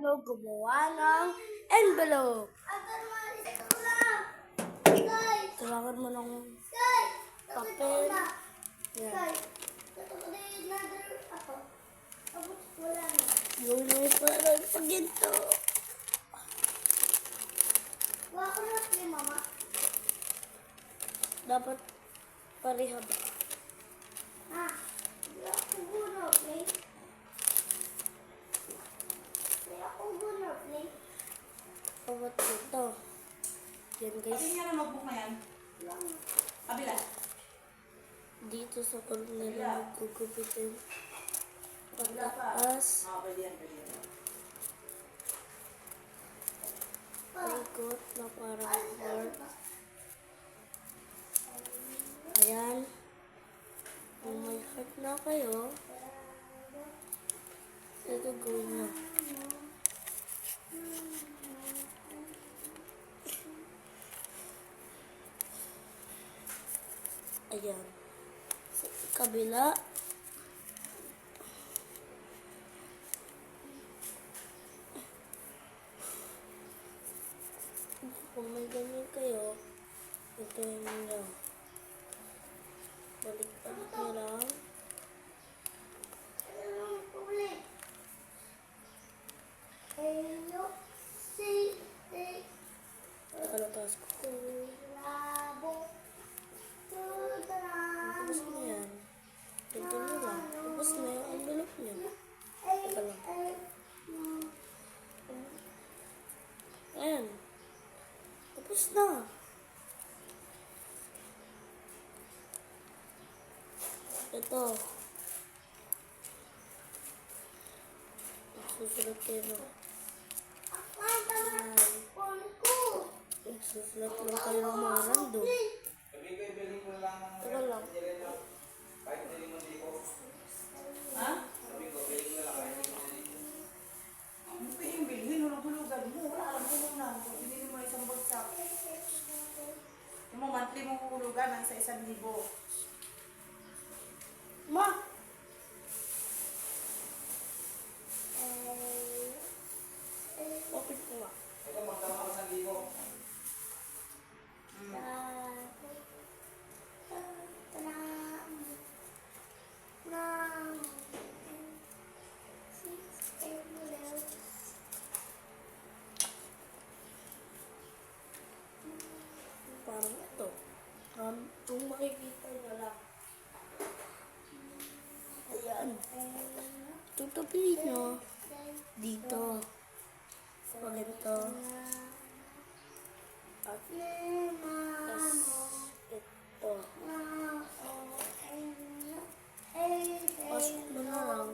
paano gumawa ng envelope. Kailangan mo ng papel. Yan. Gawin mo pala ng pagginto. Dapat pareha ba? Dapat ito. Yan guys. Pati niya na notebook na yan. Kabila. Dito sa kulog nila magkukupitin. Pagtaas. Pwede yan, pwede yan. Ikot na parang heart. Ayan. Kung may heart na kayo, ito gawin nyo. Ayan. Sa kabila. Kung may ganyan kayo, ito yun nyo. Balik-balik nyo lang. Nakalatas ko. Tapos na yan. Ito nyo lang. Tapos na yung envelope nyo. Ito lang. Ayan. Tapos na. Ito. Susulat kayo na. Susulat lang kayo ng mga random. Teka lang. Ha? Ano pa yung bilhin? Hulog-hulugan mo. Wala ka lang hulugan. Hindi mo isang bagsak. Yung mga monthly mong hulugan ang sa 1,000. Ma! Open ko nga. Ito, magtama ka 1,000. Parang ito. Kung makikita nyo lang. Ayan. Tutupiin nyo. Dito. Pag ito. At tas ito. Pasok mo na lang.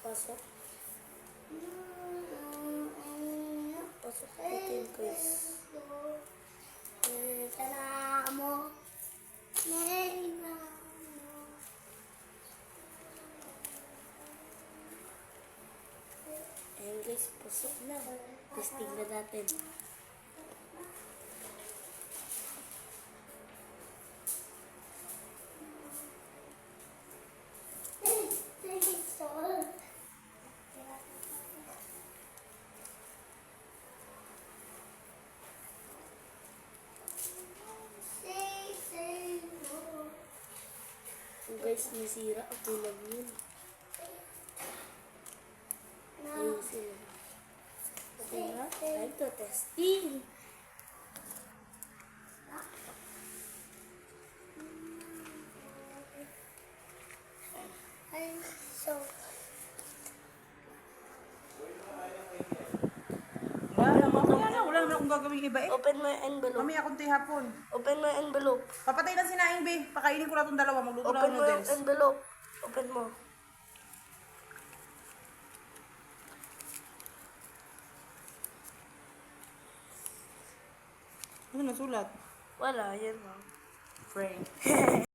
Pasok. Pasok natin guys. Ayan guys, pasok na. Testing na natin. Guys, nasira ako lang yun. Ayun sila. Okay nga, time to testing. Wala naman akong gagawin iba eh. Open mo yung envelope. Mamaya akong hapon. Open mo yung envelope. Papatay ng sinaing, be. Pakainin ko na itong dalawa. Magluto na Open ako mo yung noodles. envelope. Open mo. Ano nasulat? Wala, yan lang. Frank.